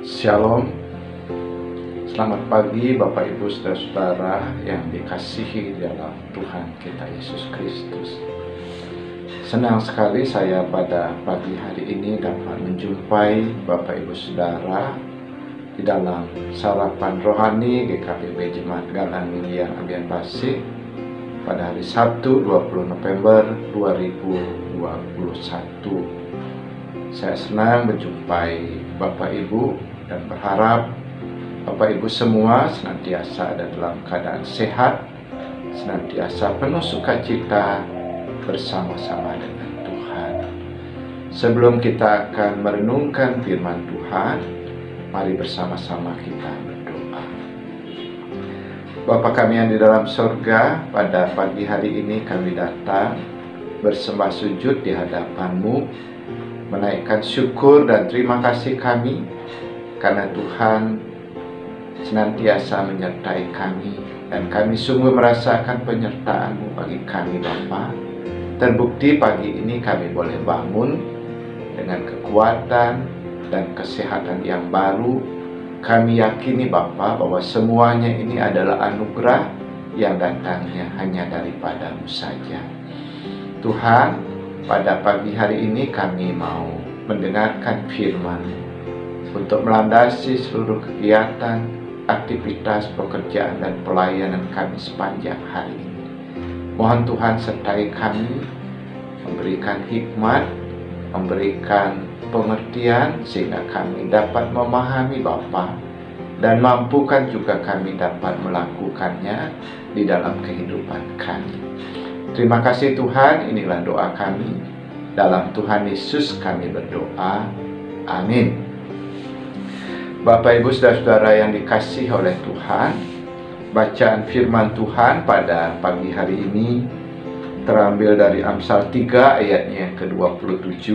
Shalom, selamat pagi Bapak Ibu Saudara-saudara yang dikasihi dalam Tuhan kita Yesus Kristus. Senang sekali saya pada pagi hari ini dapat menjumpai Bapak Ibu Saudara di dalam sarapan rohani GKPB Jemaat Galang Milian Ambian Basih pada hari Sabtu 20 November 2021. Saya senang menjumpai Bapak Ibu dan berharap Bapak Ibu semua senantiasa ada dalam keadaan sehat, senantiasa penuh sukacita bersama-sama dengan Tuhan. Sebelum kita akan merenungkan firman Tuhan, mari bersama-sama kita berdoa. Bapa kami yang di dalam surga, pada pagi hari ini kami datang bersembah sujud di hadapan-Mu, menaikkan syukur dan terima kasih kami karena Tuhan senantiasa menyertai kami dan kami sungguh merasakan penyertaan-Mu bagi kami Bapa. Terbukti pagi ini kami boleh bangun dengan kekuatan dan kesehatan yang baru. Kami yakini Bapa bahwa semuanya ini adalah anugerah yang datangnya hanya daripada-Mu saja. Tuhan, pada pagi hari ini kami mau mendengarkan firman-Mu untuk melandasi seluruh kegiatan, aktivitas, pekerjaan, dan pelayanan kami sepanjang hari ini. Mohon Tuhan sertai kami, memberikan hikmat, memberikan pengertian, sehingga kami dapat memahami Bapa, dan mampukan juga kami dapat melakukannya di dalam kehidupan kami. Terima kasih Tuhan, inilah doa kami. Dalam Tuhan Yesus kami berdoa. Amin. Bapak Ibu Saudara-saudara yang dikasihi oleh Tuhan, bacaan firman Tuhan pada pagi hari ini terambil dari Amsal 3 ayatnya yang ke-27,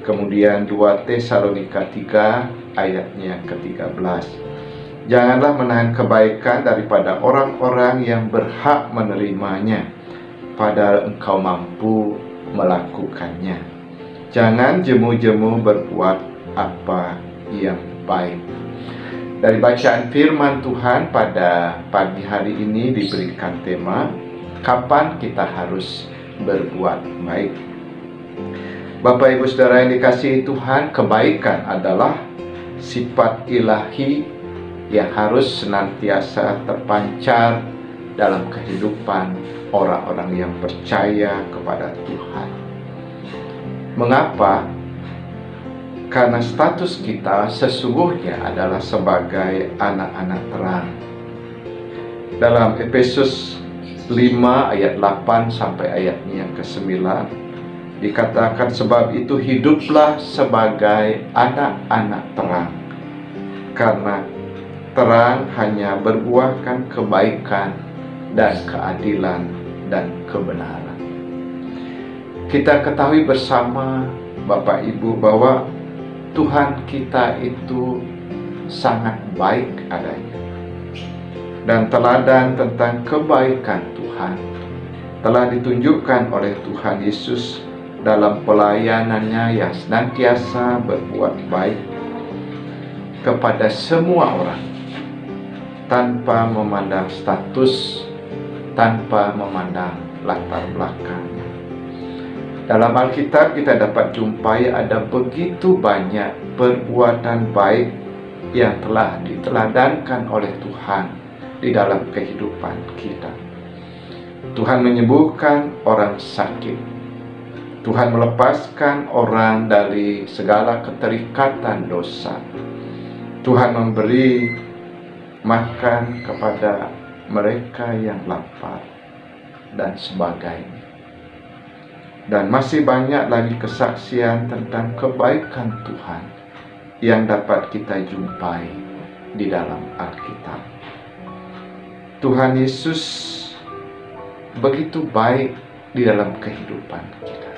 kemudian 2 Tesalonika 3 ayatnya yang ke-13. Janganlah menahan kebaikan daripada orang-orang yang berhak menerimanya, padahal engkau mampu melakukannya. Jangan jemu-jemu berbuat apa yang baik. Dari bacaan firman Tuhan pada pagi hari ini diberikan tema, kapan kita harus berbuat baik. Bapak Ibu Saudara yang dikasihi Tuhan, kebaikan adalah sifat ilahi yang harus senantiasa terpancar dalam kehidupan orang-orang yang percaya kepada Tuhan. Mengapa? Karena status kita sesungguhnya adalah sebagai anak-anak terang. Dalam Efesus 5 ayat 8 sampai ayatnya yang ke-9 dikatakan, sebab itu hiduplah sebagai anak-anak terang, karena terang hanya berbuahkan kebaikan dan keadilan dan kebenaran. Kita ketahui bersama Bapak Ibu bahwa Tuhan kita itu sangat baik adanya. Dan teladan tentang kebaikan Tuhan telah ditunjukkan oleh Tuhan Yesus dalam pelayanannya yang senantiasa berbuat baik kepada semua orang, tanpa memandang status, tanpa memandang latar belakangnya. Dalam Alkitab kita dapat jumpai ada begitu banyak perbuatan baik yang telah diteladankan oleh Tuhan di dalam kehidupan kita. Tuhan menyembuhkan orang sakit. Tuhan melepaskan orang dari segala keterikatan dosa. Tuhan memberi makan kepada mereka yang lapar dan sebagainya. Dan masih banyak lagi kesaksian tentang kebaikan Tuhan yang dapat kita jumpai di dalam Alkitab. Tuhan Yesus begitu baik di dalam kehidupan kita.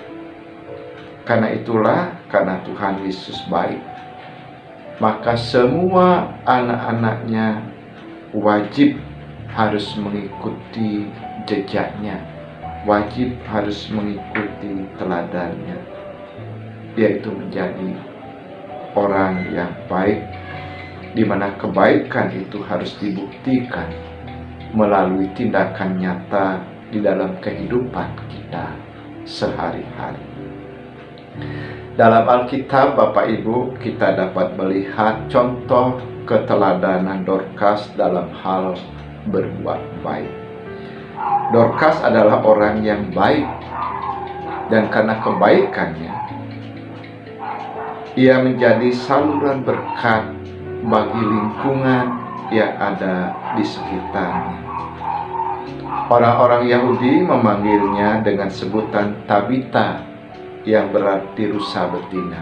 Karena itulah, karena Tuhan Yesus baik, maka semua anak-anaknya wajib harus mengikuti jejaknya wajib harus mengikuti teladannya, yaitu menjadi orang yang baik, di mana kebaikan itu harus dibuktikan melalui tindakan nyata di dalam kehidupan kita sehari-hari. Dalam Alkitab, Bapak Ibu, kita dapat melihat contoh keteladanan Dorcas dalam hal berbuat baik. Dorcas adalah orang yang baik, dan karena kebaikannya, ia menjadi saluran berkat bagi lingkungan yang ada di sekitarnya. Orang-orang Yahudi memanggilnya dengan sebutan Tabita, yang berarti rusa betina.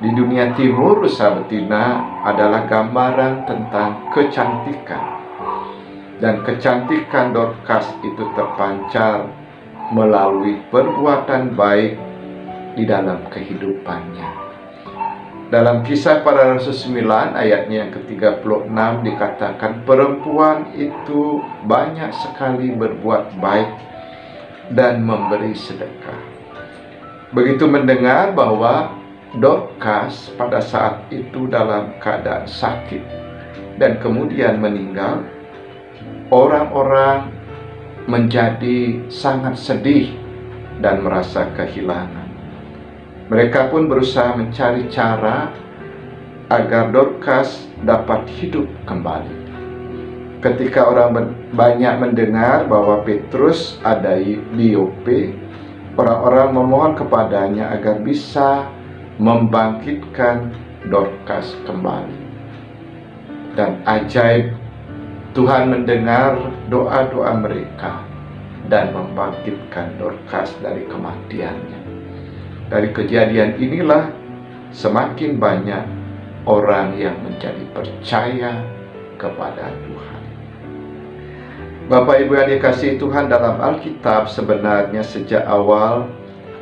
Di dunia timur, rusa betina adalah gambaran tentang kecantikan. Dan kecantikan Dorcas itu terpancar melalui perbuatan baik di dalam kehidupannya. Dalam Kisah Para Rasul 9 ayatnya yang ke-36 dikatakan, perempuan itu banyak sekali berbuat baik dan memberi sedekah. Begitu mendengar bahwa Dorcas pada saat itu dalam keadaan sakit dan kemudian meninggal, orang-orang menjadi sangat sedih dan merasa kehilangan. Mereka pun berusaha mencari cara agar Dorcas dapat hidup kembali. Ketika orang banyak mendengar bahwa Petrus ada di Yope, orang-orang memohon kepadanya agar bisa membangkitkan Dorcas kembali. Dan ajaib, Tuhan mendengar doa-doa mereka dan membangkitkan Dorcas dari kematiannya. Dari kejadian inilah semakin banyak orang yang menjadi percaya kepada Tuhan. Bapak Ibu yang dikasihi Tuhan, dalam Alkitab sebenarnya sejak awal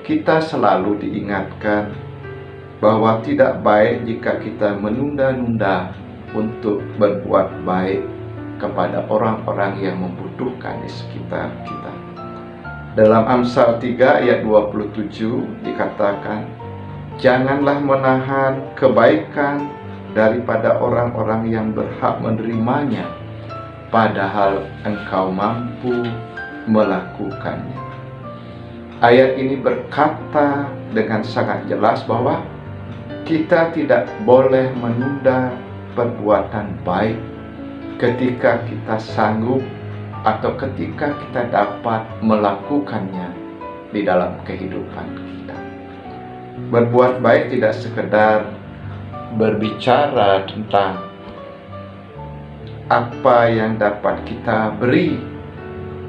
kita selalu diingatkan bahwa tidak baik jika kita menunda-nunda untuk berbuat baik kepada orang-orang yang membutuhkan di sekitar kita. Dalam Amsal 3 ayat 27 dikatakan, janganlah menahan kebaikan daripada orang-orang yang berhak menerimanya, padahal engkau mampu melakukannya. Ayat ini berkata dengan sangat jelas bahwa kita tidak boleh menunda perbuatan baik ketika kita sanggup atau ketika kita dapat melakukannya di dalam kehidupan kita. Berbuat baik tidak sekedar berbicara tentang apa yang dapat kita beri,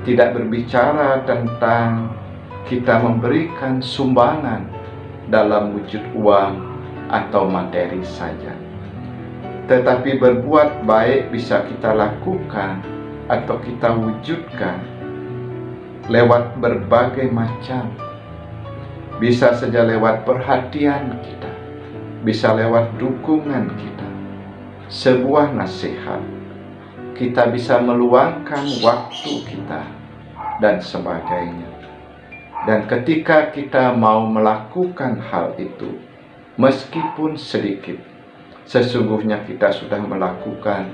tidak berbicara tentang kita memberikan sumbangan dalam wujud uang atau materi saja. Tetapi berbuat baik bisa kita lakukan atau kita wujudkan lewat berbagai macam. Bisa saja lewat perhatian kita, bisa lewat dukungan kita, sebuah nasihat, kita bisa meluangkan waktu kita, dan sebagainya. Dan ketika kita mau melakukan hal itu, meskipun sedikit, sesungguhnya kita sudah melakukan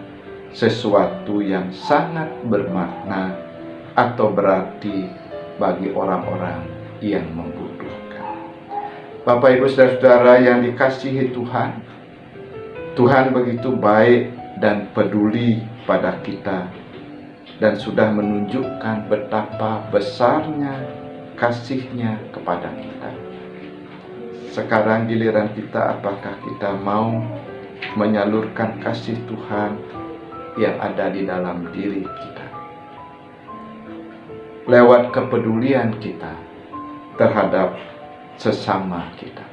sesuatu yang sangat bermakna atau berarti bagi orang-orang yang membutuhkan. Bapak Ibu Saudara-saudara yang dikasihi Tuhan, Tuhan begitu baik dan peduli pada kita dan sudah menunjukkan betapa besarnya kasih-Nya kepada kita. Sekarang giliran kita, apakah kita mau menyalurkan kasih Tuhan yang ada di dalam diri kita lewat kepedulian kita terhadap sesama kita.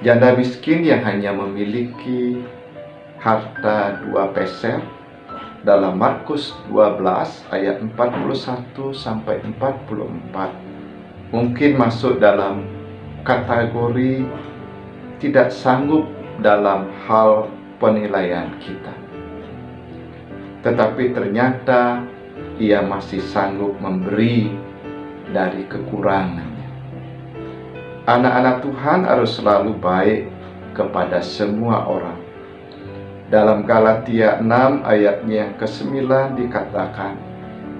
Janda miskin yang hanya memiliki harta 2 peser dalam Markus 12 ayat 41 sampai 44 mungkin masuk dalam kategori tidak sanggup dalam hal penilaian kita. Tetapi ternyata Ia masih sanggup memberi dari kekurangannya. Anak-anak Tuhan harus selalu baik kepada semua orang. Dalam Galatia 6 ayatnya yang ke-9 dikatakan,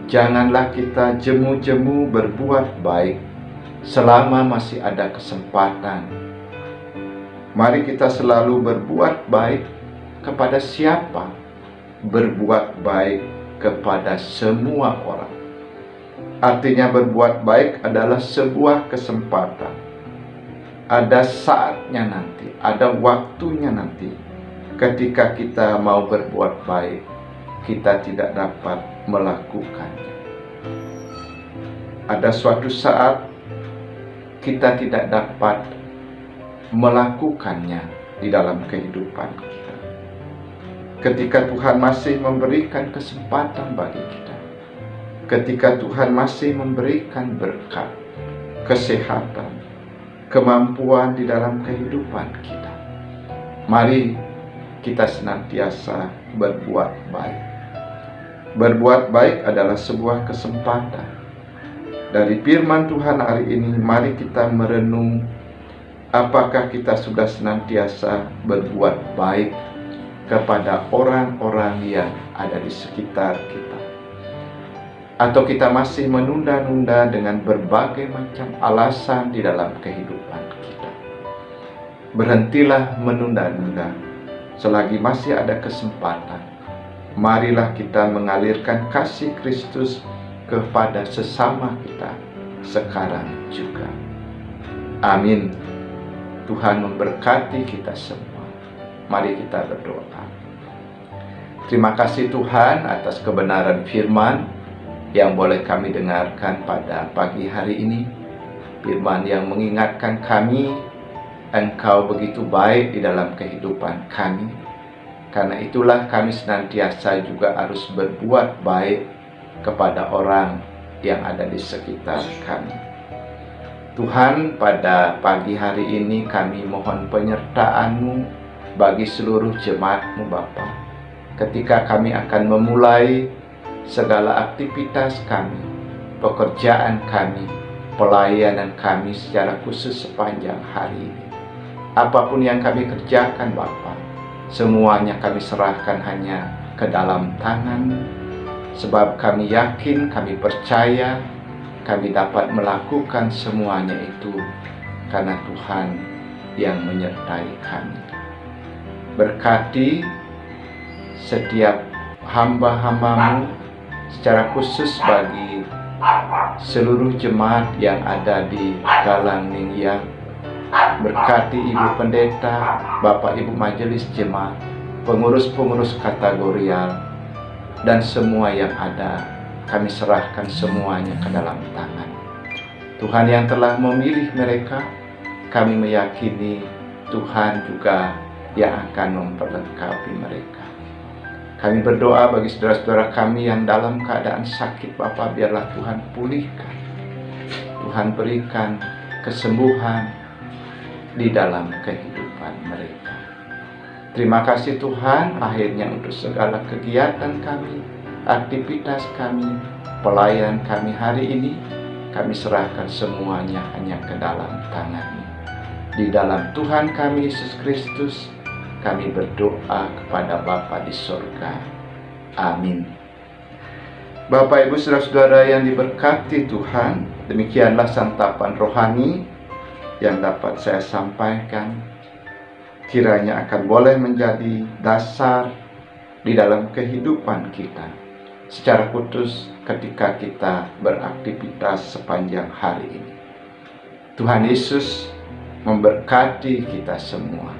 janganlah kita jemu-jemu berbuat baik selama masih ada kesempatan. Mari kita selalu berbuat baik kepada siapa? Berbuat baik kepada semua orang. Artinya berbuat baik adalah sebuah kesempatan. Ada saatnya nanti, ada waktunya nanti. Ketika kita mau berbuat baik, kita tidak dapat melakukannya. Ada suatu saat kita tidak dapat melakukannya di dalam kehidupan kita. Ketika Tuhan masih memberikan kesempatan bagi kita, ketika Tuhan masih memberikan berkat, kesehatan, kemampuan di dalam kehidupan kita, mari kita senantiasa berbuat baik. Berbuat baik adalah sebuah kesempatan. Dari firman Tuhan hari ini, mari kita merenung apakah kita sudah senantiasa berbuat baik kepada orang-orang yang ada di sekitar kita, atau kita masih menunda-nunda dengan berbagai macam alasan di dalam kehidupan kita. Berhentilah menunda-nunda. Selagi masih ada kesempatan, marilah kita mengalirkan kasih Kristus kepada sesama kita sekarang juga. Amin. Tuhan memberkati kita semua. Mari kita berdoa. Terima kasih Tuhan atas kebenaran firman yang boleh kami dengarkan pada pagi hari ini. Firman yang mengingatkan kami, Engkau begitu baik di dalam kehidupan kami. Karena itulah kami senantiasa juga harus berbuat baik kepada orang yang ada di sekitar kami. Tuhan, pada pagi hari ini kami mohon penyertaan-Mu bagi seluruh jemaat-Mu Bapa. Ketika kami akan memulai segala aktivitas kami, pekerjaan kami, pelayanan kami secara khusus sepanjang hari ini. Apapun yang kami kerjakan Bapa, semuanya kami serahkan hanya ke dalam tangan-Mu, sebab kami yakin, kami percaya, kami dapat melakukan semuanya itu karena Tuhan yang menyertai kami. Berkati setiap hamba-hamba-Mu, secara khusus bagi seluruh jemaat yang ada di Galang Ningyang. Berkati Ibu Pendeta, Bapak Ibu Majelis Jemaat, pengurus-pengurus kategorial, dan semua yang ada, kami serahkan semuanya ke dalam tangan Tuhan yang telah memilih mereka. Kami meyakini Tuhan juga yang akan memperlengkapi mereka. Kami berdoa bagi saudara-saudara kami yang dalam keadaan sakit, Bapa, biarlah Tuhan pulihkan. Tuhan berikan kesembuhan di dalam kehidupan mereka. Terima kasih Tuhan, akhirnya untuk segala kegiatan kami, aktivitas kami, pelayanan kami hari ini, kami serahkan semuanya hanya ke dalam tangan-Mu. Di dalam Tuhan kami Yesus Kristus, kami berdoa kepada Bapa di sorga. Amin. Bapak, Ibu, saudara-saudara yang diberkati Tuhan, demikianlah santapan rohani yang dapat saya sampaikan. Kiranya akan boleh menjadi dasar di dalam kehidupan kita, secara khusus ketika kita beraktivitas sepanjang hari ini. Tuhan Yesus memberkati kita semua.